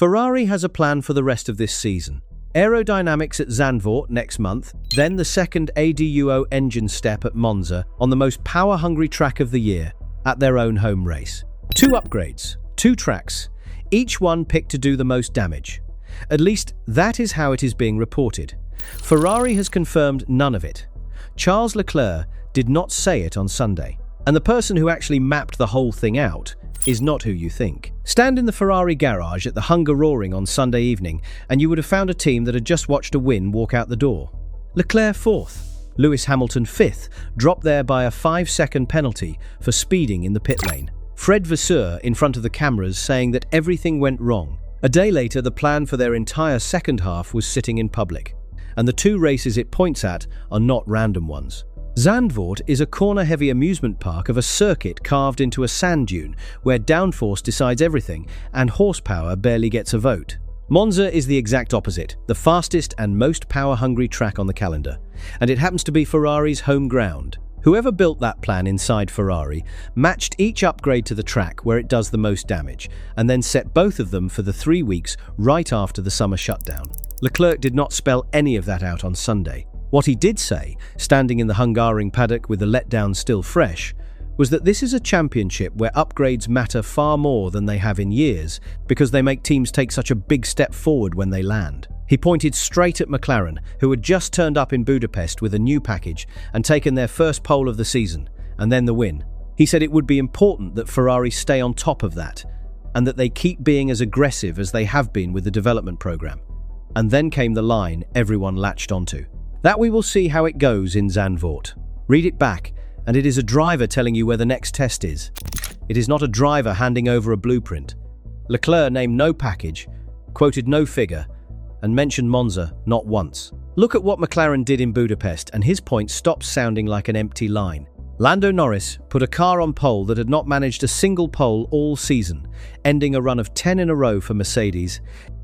Ferrari has a plan for the rest of this season. Aerodynamics at Zandvoort next month, then the second ADUO engine step at Monza on the most power-hungry track of the year at their own home race. 2 upgrades, 2 tracks, each one picked to do the most damage. At least that is how it is being reported. Ferrari has confirmed none of it. Charles Leclerc did not say it on Sunday. And the person who actually mapped the whole thing out is not who you think. Stand in the Ferrari garage at the Hungaroring on Sunday evening and you would have found a team that had just watched a win walk out the door. Leclerc 4th, Lewis Hamilton 5th, dropped there by a 5-second penalty for speeding in the pit lane. Fred Vasseur in front of the cameras saying that everything went wrong. A day later, the plan for their entire second half was sitting in public. And the 2 races it points at are not random ones. Zandvoort is a corner-heavy amusement park of a circuit carved into a sand dune where downforce decides everything and horsepower barely gets a vote. Monza is the exact opposite, the fastest and most power-hungry track on the calendar, and it happens to be Ferrari's home ground. Whoever built that plan inside Ferrari matched each upgrade to the track where it does the most damage, and then set both of them for the 3 weeks right after the summer shutdown. Leclerc did not spell any of that out on Sunday. What he did say, standing in the Hungaroring paddock with the letdown still fresh, was that this is a championship where upgrades matter far more than they have in years because they make teams take such a big step forward when they land. He pointed straight at McLaren, who had just turned up in Budapest with a new package and taken their first pole of the season, and then the win. He said it would be important that Ferrari stay on top of that, and that they keep being as aggressive as they have been with the development program. And then came the line everyone latched onto. That we will see how it goes in Zandvoort. Read it back, and it is a driver telling you where the next test is. It is not a driver handing over a blueprint. Leclerc named no package, quoted no figure, and mentioned Monza not once. Look at what McLaren did in Budapest, and his point stops sounding like an empty line. Lando Norris put a car on pole that had not managed a single pole all season, ending a run of 10 in a row for Mercedes,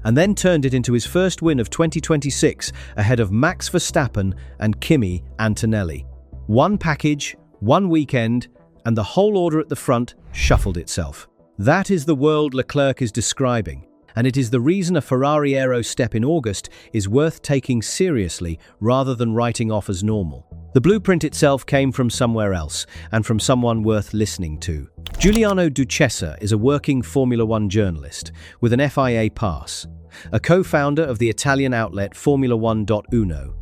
and then turned it into his first win of 2026 ahead of Max Verstappen and Kimi Antonelli. 1 package, 1 weekend, and the whole order at the front shuffled itself. That is the world Leclerc is describing, and it is the reason a Ferrari Aero step in August is worth taking seriously rather than writing off as normal. The blueprint itself came from somewhere else, and from someone worth listening to. Giuliano Duchessa is a working Formula One journalist with an FIA pass, a co-founder of the Italian outlet Formula1.Uno,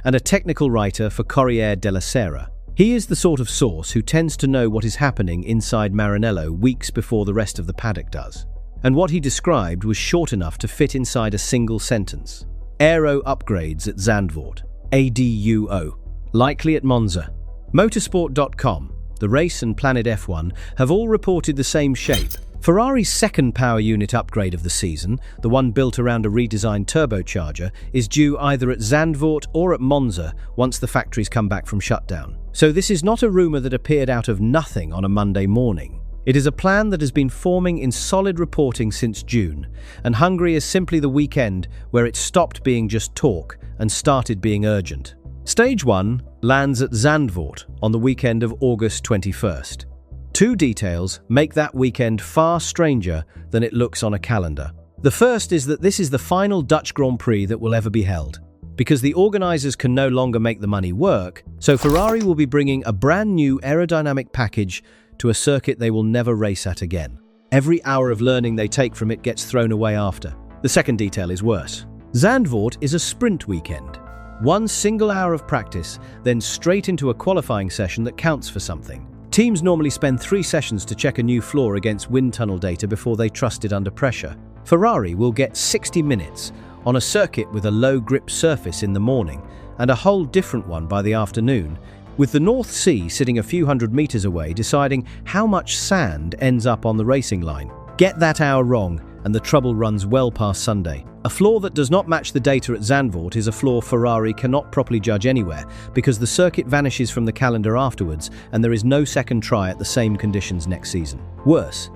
and a technical writer for Corriere della Sera. He is the sort of source who tends to know what is happening inside Maranello weeks before the rest of the paddock does. And what he described was short enough to fit inside a single sentence. Aero upgrades at Zandvoort. ADUO. Likely at Monza. Motorsport.com, the race and Planet F1 have all reported the same shape. Ferrari's second power unit upgrade of the season, the one built around a redesigned turbocharger, is due either at Zandvoort or at Monza once the factories come back from shutdown. So this is not a rumour that appeared out of nothing on a Monday morning. It is a plan that has been forming in solid reporting since June, and Hungary is simply the weekend where it stopped being just talk and started being urgent. Stage 1 lands at Zandvoort on the weekend of August 21st. 2 details make that weekend far stranger than it looks on a calendar. The first is that this is the final Dutch Grand Prix that will ever be held. Because the organisers can no longer make the money work, so Ferrari will be bringing a brand new aerodynamic package to a circuit they will never race at again. Every hour of learning they take from it gets thrown away after. The second detail is worse. Zandvoort is a sprint weekend. 1 single hour of practice, then straight into a qualifying session that counts for something. Teams normally spend 3 sessions to check a new floor against wind tunnel data before they trust it under pressure. Ferrari will get 60 minutes on a circuit with a low grip surface in the morning and a whole different one by the afternoon, with the North Sea sitting a few hundred meters away deciding how much sand ends up on the racing line. Get that hour wrong and the trouble runs well past Sunday. A floor that does not match the data at Zandvoort is a floor Ferrari cannot properly judge anywhere because the circuit vanishes from the calendar afterwards and there is no second try at the same conditions next season. Worse,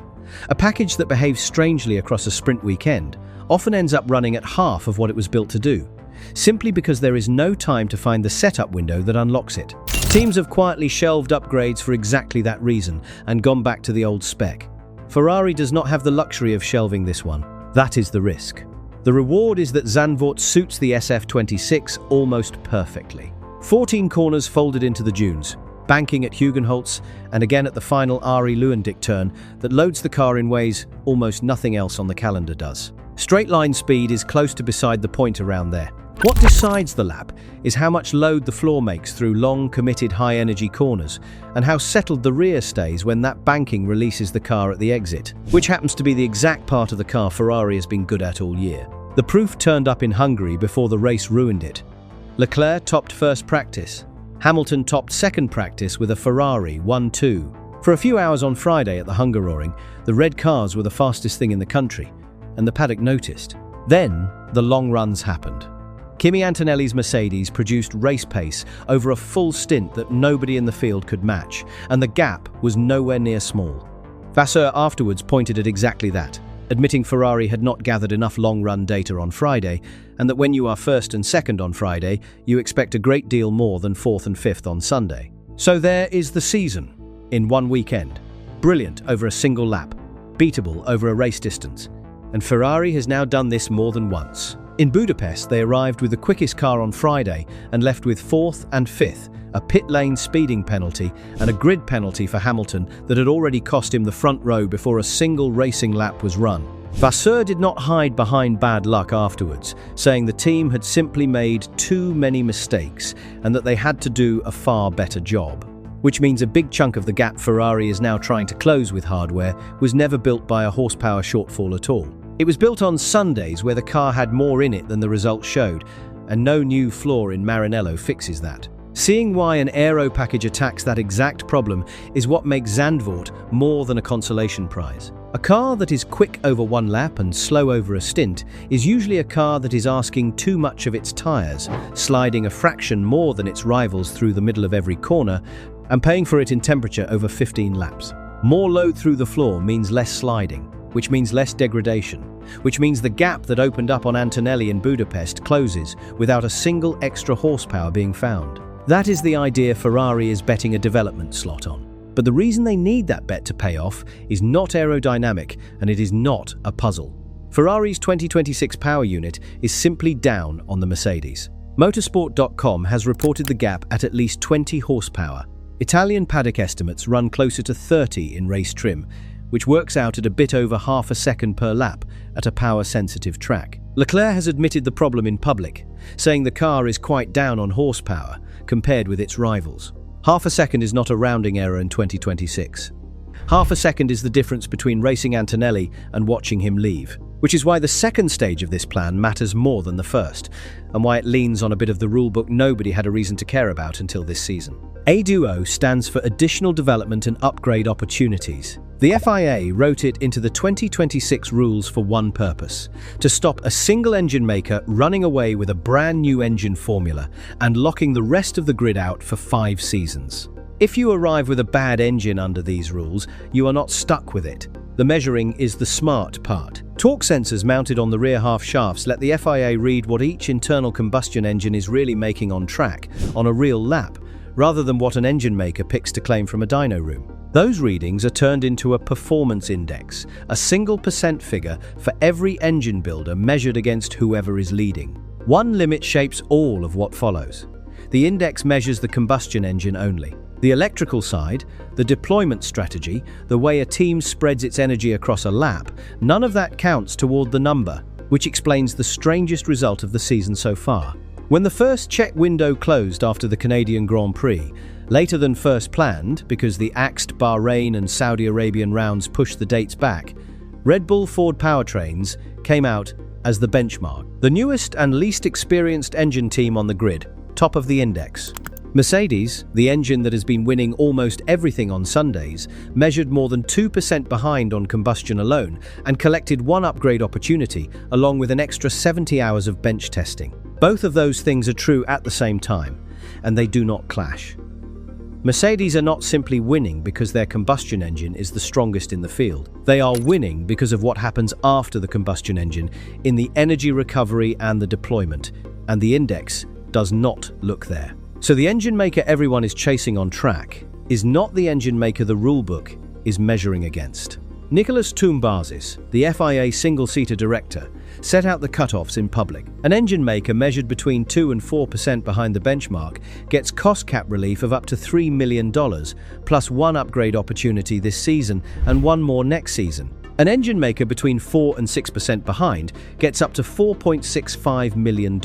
a package that behaves strangely across a sprint weekend often ends up running at half of what it was built to do, simply because there is no time to find the setup window that unlocks it. Teams have quietly shelved upgrades for exactly that reason and gone back to the old spec. Ferrari does not have the luxury of shelving this one. That is the risk. The reward is that Zandvoort suits the SF26 almost perfectly. 14 corners folded into the dunes, banking at Hugenholtz, and again at the final Ari Lewandijk turn that loads the car in ways almost nothing else on the calendar does. Straight line speed is close to beside the point around there. What decides the lap is how much load the floor makes through long, committed, high-energy corners, and how settled the rear stays when that banking releases the car at the exit, which happens to be the exact part of the car Ferrari has been good at all year. The proof turned up in Hungary before the race ruined it. Leclerc topped first practice. Hamilton topped second practice with a Ferrari 1-2. For a few hours on Friday at the Hungaroring, the red cars were the fastest thing in the country, and the paddock noticed. Then, the long runs happened. Kimi Antonelli's Mercedes produced race pace over a full stint that nobody in the field could match, and the gap was nowhere near small. Vasseur afterwards pointed at exactly that, admitting Ferrari had not gathered enough long-run data on Friday, and that when you are first and second on Friday, you expect a great deal more than fourth and fifth on Sunday. So there is the season, in one weekend. Brilliant over a single lap, beatable over a race distance. And Ferrari has now done this more than once. In Budapest, they arrived with the quickest car on Friday and left with fourth and fifth, a pit lane speeding penalty and a grid penalty for Hamilton that had already cost him the front row before a single racing lap was run. Vasseur did not hide behind bad luck afterwards, saying the team had simply made too many mistakes and that they had to do a far better job. Which means a big chunk of the gap Ferrari is now trying to close with hardware was never built by a horsepower shortfall at all. It was built on Sundays where the car had more in it than the results showed, and no new floor in Maranello fixes that. Seeing why an Aero package attacks that exact problem is what makes Zandvoort more than a consolation prize. A car that is quick over one lap and slow over a stint is usually a car that is asking too much of its tyres, sliding a fraction more than its rivals through the middle of every corner, and paying for it in temperature over 15 laps. More load through the floor means less sliding, which means less degradation, which means the gap that opened up on Antonelli in Budapest closes without a single extra horsepower being found. That is the idea Ferrari is betting a development slot on. But the reason they need that bet to pay off is not aerodynamic, and it is not a puzzle. Ferrari's 2026 power unit is simply down on the Mercedes. Motorsport.com has reported the gap at least 20 horsepower. Italian paddock estimates run closer to 30 in race trim, which works out at a bit over half a second per lap at a power-sensitive track. Leclerc has admitted the problem in public, saying the car is quite down on horsepower compared with its rivals. Half a second is not a rounding error in 2026. Half a second is the difference between racing Antonelli and watching him leave, which is why the second stage of this plan matters more than the first, and why it leans on a bit of the rulebook nobody had a reason to care about until this season. A2O stands for Additional Development and Upgrade Opportunities. The FIA wrote it into the 2026 rules for one purpose: to stop a single engine maker running away with a brand new engine formula and locking the rest of the grid out for 5 seasons. If you arrive with a bad engine under these rules, you are not stuck with it. The measuring is the smart part. Torque sensors mounted on the rear half shafts let the FIA read what each internal combustion engine is really making on track, on a real lap, rather than what an engine maker picks to claim from a dyno room. Those readings are turned into a performance index, a single percent figure for every engine builder measured against whoever is leading. One limit shapes all of what follows. The index measures the combustion engine only. The electrical side, the deployment strategy, the way a team spreads its energy across a lap, none of that counts toward the number, which explains the strangest result of the season so far. When the first check window closed after the Canadian Grand Prix, later than first planned because the axed Bahrain and Saudi Arabian rounds pushed the dates back, Red Bull Ford powertrains came out as the benchmark, the newest and least experienced engine team on the grid, top of the index. Mercedes, the engine that has been winning almost everything on Sundays, measured more than 2% behind on combustion alone and collected one upgrade opportunity along with an extra 70 hours of bench testing. Both of those things are true at the same time, and they do not clash. Mercedes are not simply winning because their combustion engine is the strongest in the field. They are winning because of what happens after the combustion engine in the energy recovery and the deployment, and the index does not look there. So the engine maker everyone is chasing on track is not the engine maker the rulebook is measuring against. Nicholas Tumbazis, the FIA single-seater director, set out the cutoffs in public. An engine maker measured between 2 and 4% behind the benchmark gets cost cap relief of up to $3 million, plus one upgrade opportunity this season and one more next season. An engine maker between 4 and 6% behind gets up to $4.65 million,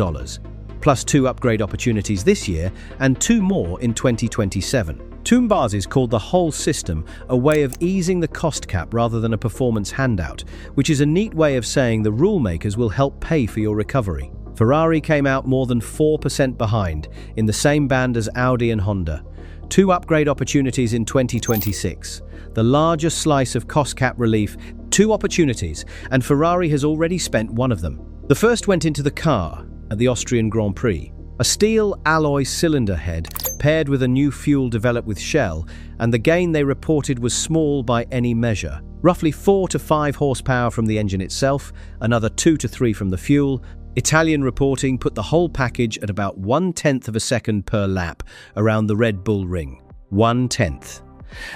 plus 2 upgrade opportunities this year and 2 more in 2027. Tumbazis called the whole system a way of easing the cost cap rather than a performance handout, which is a neat way of saying the rule makers will help pay for your recovery. Ferrari came out more than 4% behind, in the same band as Audi and Honda. 2 upgrade opportunities in 2026. The largest slice of cost cap relief, 2 opportunities, and Ferrari has already spent one of them. The first went into the car at the Austrian Grand Prix. A steel alloy cylinder head paired with a new fuel developed with Shell, and the gain they reported was small by any measure. Roughly 4 to 5 horsepower from the engine itself, another 2 to 3 from the fuel. Italian reporting put the whole package at about 1/10 of a second per lap around the Red Bull ring. 1/10.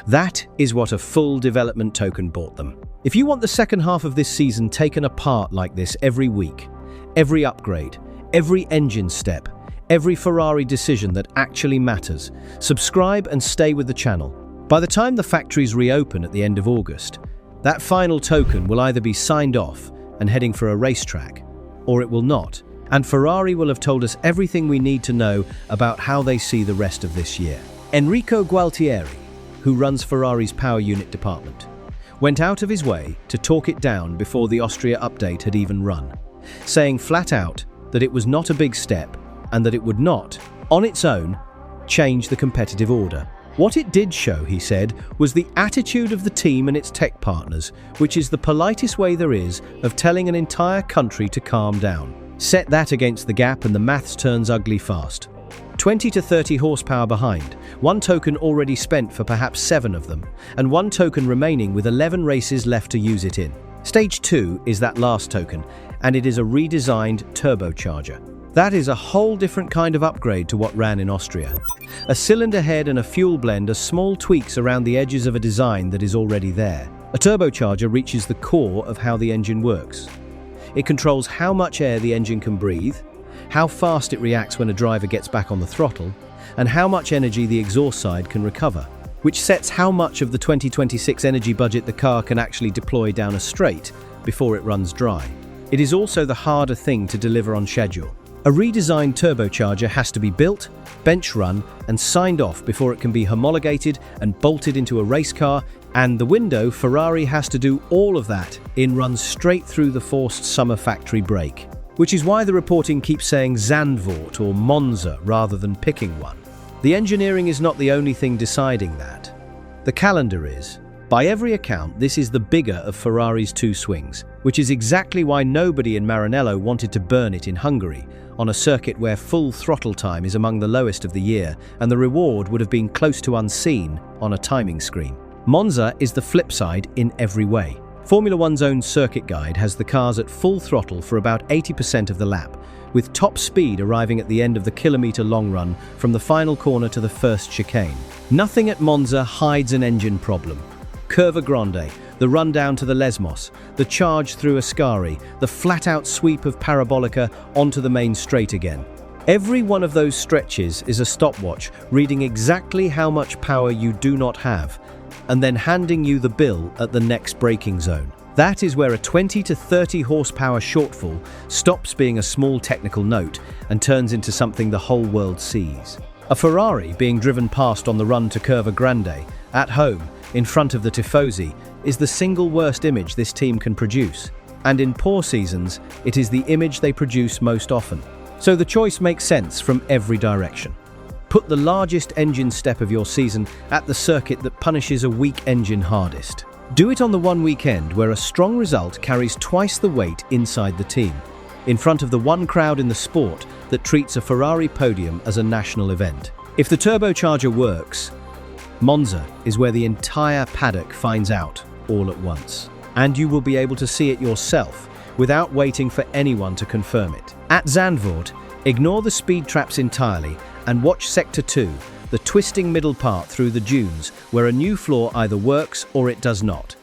That is what a full development token bought them. If you want the second half of this season taken apart like this every week, every upgrade, every engine step, every Ferrari decision that actually matters, subscribe and stay with the channel. By the time the factories reopen at the end of August, that final token will either be signed off and heading for a racetrack, or it will not, and Ferrari will have told us everything we need to know about how they see the rest of this year. Enrico Gualtieri, who runs Ferrari's power unit department, went out of his way to talk it down before the Austria update had even run, saying flat out that it was not a big step and that it would not, on its own, change the competitive order. What it did show, he said, was the attitude of the team and its tech partners, which is the politest way there is of telling an entire country to calm down. Set that against the gap and the maths turns ugly fast. 20 to 30 horsepower behind, 1 token already spent for perhaps 7 of them, and 1 token remaining with 11 races left to use it in. Stage 2 is that last token, and it is a redesigned turbocharger. That is a whole different kind of upgrade to what ran in Austria. A cylinder head and a fuel blend are small tweaks around the edges of a design that is already there. A turbocharger reaches the core of how the engine works. It controls how much air the engine can breathe, how fast it reacts when a driver gets back on the throttle, and how much energy the exhaust side can recover, which sets how much of the 2026 energy budget the car can actually deploy down a straight before it runs dry. It is also the harder thing to deliver on schedule. A redesigned turbocharger has to be built, bench run, and signed off before it can be homologated and bolted into a race car, and the window Ferrari has to do all of that in runs straight through the forced summer factory break. Which is why the reporting keeps saying Zandvoort or Monza rather than picking one. The engineering is not the only thing deciding that. The calendar is. By every account, this is the bigger of Ferrari's 2 swings, which is exactly why nobody in Maranello wanted to burn it in Hungary, on a circuit where full throttle time is among the lowest of the year, and the reward would have been close to unseen on a timing screen. Monza is the flip side in every way. Formula One's own circuit guide has the cars at full throttle for about 80% of the lap, with top speed arriving at the end of the kilometre-long run from the final corner to the first chicane. Nothing at Monza hides an engine problem. Curva Grande, the run down to the Lesmos, the charge through Ascari, the flat-out sweep of Parabolica onto the main straight again. Every one of those stretches is a stopwatch reading exactly how much power you do not have, and then handing you the bill at the next braking zone. That is where a 20 to 30 horsepower shortfall stops being a small technical note and turns into something the whole world sees. A Ferrari being driven past on the run to Curva Grande, at home, in front of the Tifosi, is the single worst image this team can produce. And in poor seasons, it is the image they produce most often. So the choice makes sense from every direction. Put the largest engine step of your season at the circuit that punishes a weak engine hardest. Do it on the one weekend where a strong result carries twice the weight inside the team, in front of the one crowd in the sport that treats a Ferrari podium as a national event. If the turbocharger works, Monza is where the entire paddock finds out all at once. And you will be able to see it yourself without waiting for anyone to confirm it. At Zandvoort, ignore the speed traps entirely and watch Sector 2, the twisting middle part through the dunes where a new floor either works or it does not.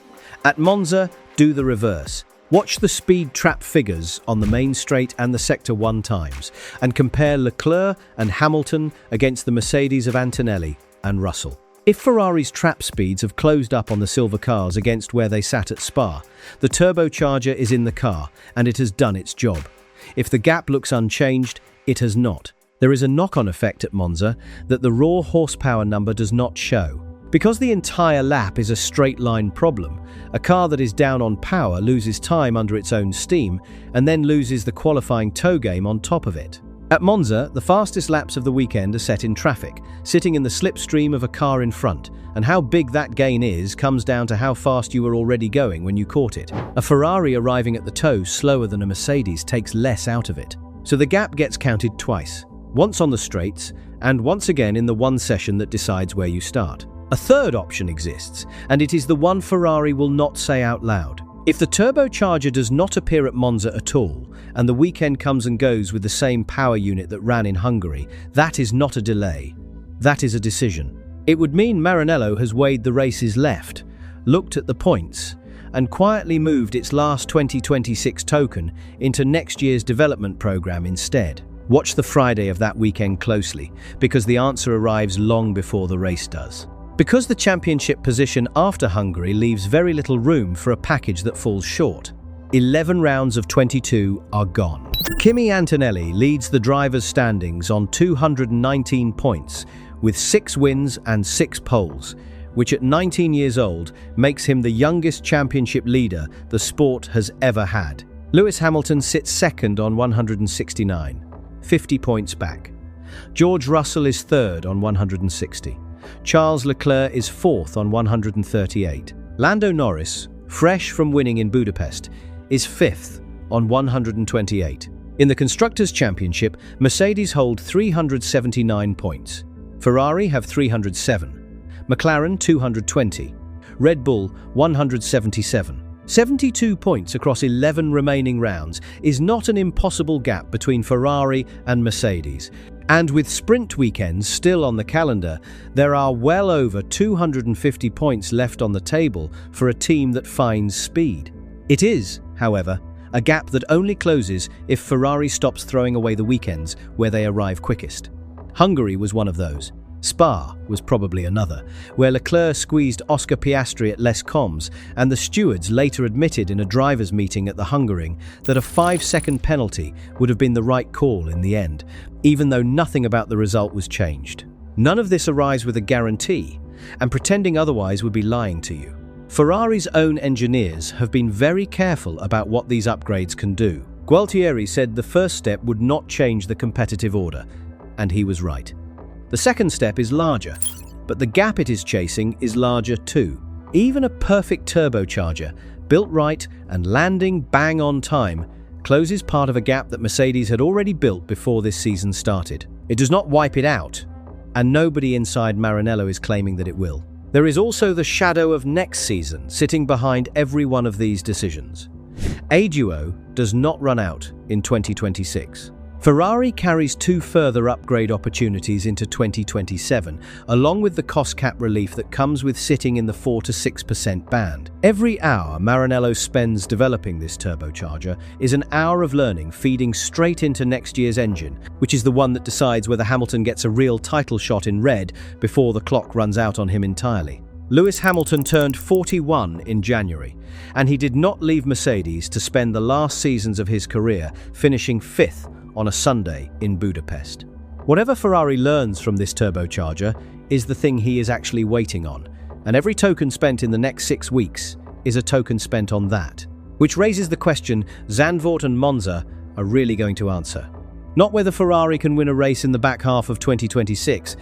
At Monza, do the reverse. Watch the speed trap figures on the main straight and the Sector 1 times, and compare Leclerc and Hamilton against the Mercedes of Antonelli and Russell. If Ferrari's trap speeds have closed up on the silver cars against where they sat at Spa, the turbocharger is in the car and it has done its job. If the gap looks unchanged, it has not. There is a knock-on effect at Monza that the raw horsepower number does not show. Because the entire lap is a straight-line problem, a car that is down on power loses time under its own steam and then loses the qualifying toe game on top of it. At Monza, the fastest laps of the weekend are set in traffic, sitting in the slipstream of a car in front, and how big that gain is comes down to how fast you were already going when you caught it. A Ferrari arriving at the toe slower than a Mercedes takes less out of it. So the gap gets counted twice, once on the straights, and once again in the one session that decides where you start. A third option exists, and it is the one Ferrari will not say out loud. If the turbocharger does not appear at Monza at all, and the weekend comes and goes with the same power unit that ran in Hungary, that is not a delay. That is a decision. It would mean Maranello has weighed the races left, looked at the points, and quietly moved its last 2026 token into next year's development program instead. Watch the Friday of that weekend closely, because the answer arrives long before the race does. Because the championship position after Hungary leaves very little room for a package that falls short. 11 rounds of 22 are gone. Kimi Antonelli leads the drivers' standings on 219 points, with 6 wins and 6 poles, which at 19 years old makes him the youngest championship leader the sport has ever had. Lewis Hamilton sits second on 169, 50 points back. George Russell is third on 160. Charles Leclerc is fourth on 138. Lando Norris, fresh from winning in Budapest, is fifth on 128. In the Constructors' Championship, Mercedes hold 379 points. Ferrari have 307. McLaren 220. Red Bull 177. 72 points across 11 remaining rounds is not an impossible gap between Ferrari and Mercedes. And with sprint weekends still on the calendar, there are well over 250 points left on the table for a team that finds speed. It is, however, a gap that only closes if Ferrari stops throwing away the weekends where they arrive quickest. Hungary was one of those. Spa was probably another, where Leclerc squeezed Oscar Piastri at Les Combs, and the stewards later admitted in a drivers' meeting at the Hungaroring that a 5-second penalty would have been the right call in the end, even though nothing about the result was changed. None of this arrives with a guarantee, and pretending otherwise would be lying to you. Ferrari's own engineers have been very careful about what these upgrades can do. Gualtieri said the first step would not change the competitive order, and he was right. The second step is larger, but the gap it is chasing is larger too. Even a perfect turbocharger, built right and landing bang on time, closes part of a gap that Mercedes had already built before this season started. It does not wipe it out, and nobody inside Maranello is claiming that it will. There is also the shadow of next season sitting behind every one of these decisions. Aero does not run out in 2026. Ferrari carries 2 further upgrade opportunities into 2027, along with the cost cap relief that comes with sitting in the 4 to 6% band. Every hour Maranello spends developing this turbocharger is an hour of learning feeding straight into next year's engine, which is the one that decides whether Hamilton gets a real title shot in red before the clock runs out on him entirely. Lewis Hamilton turned 41 in January, and he did not leave Mercedes to spend the last seasons of his career finishing 5th on a Sunday in Budapest. Whatever Ferrari learns from this turbocharger is the thing he is actually waiting on, and every token spent in the next 6 weeks is a token spent on that. Which raises the question Zandvoort and Monza are really going to answer. Not whether Ferrari can win a race in the back half of 2026.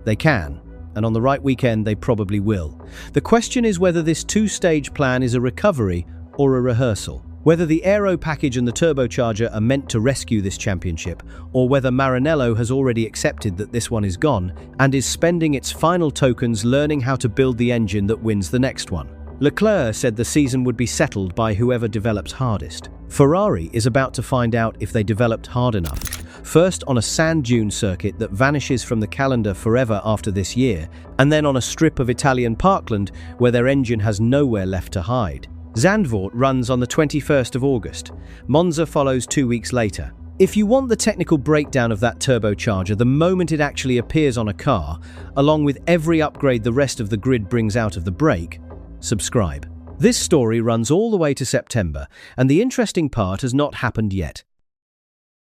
They can, and on the right weekend they probably will. The question is whether this 2-stage plan is a recovery or a rehearsal. Whether the Aero package and the turbocharger are meant to rescue this championship, or whether Maranello has already accepted that this one is gone and is spending its final tokens learning how to build the engine that wins the next one. Leclerc said the season would be settled by whoever develops hardest. Ferrari is about to find out if they developed hard enough. First on a sand dune circuit that vanishes from the calendar forever after this year, and then on a strip of Italian parkland where their engine has nowhere left to hide. Zandvoort runs on the 21st of August. Monza follows 2 weeks later. If you want the technical breakdown of that turbocharger the moment it actually appears on a car, along with every upgrade the rest of the grid brings out of the brake, subscribe. This story runs all the way to September, and the interesting part has not happened yet.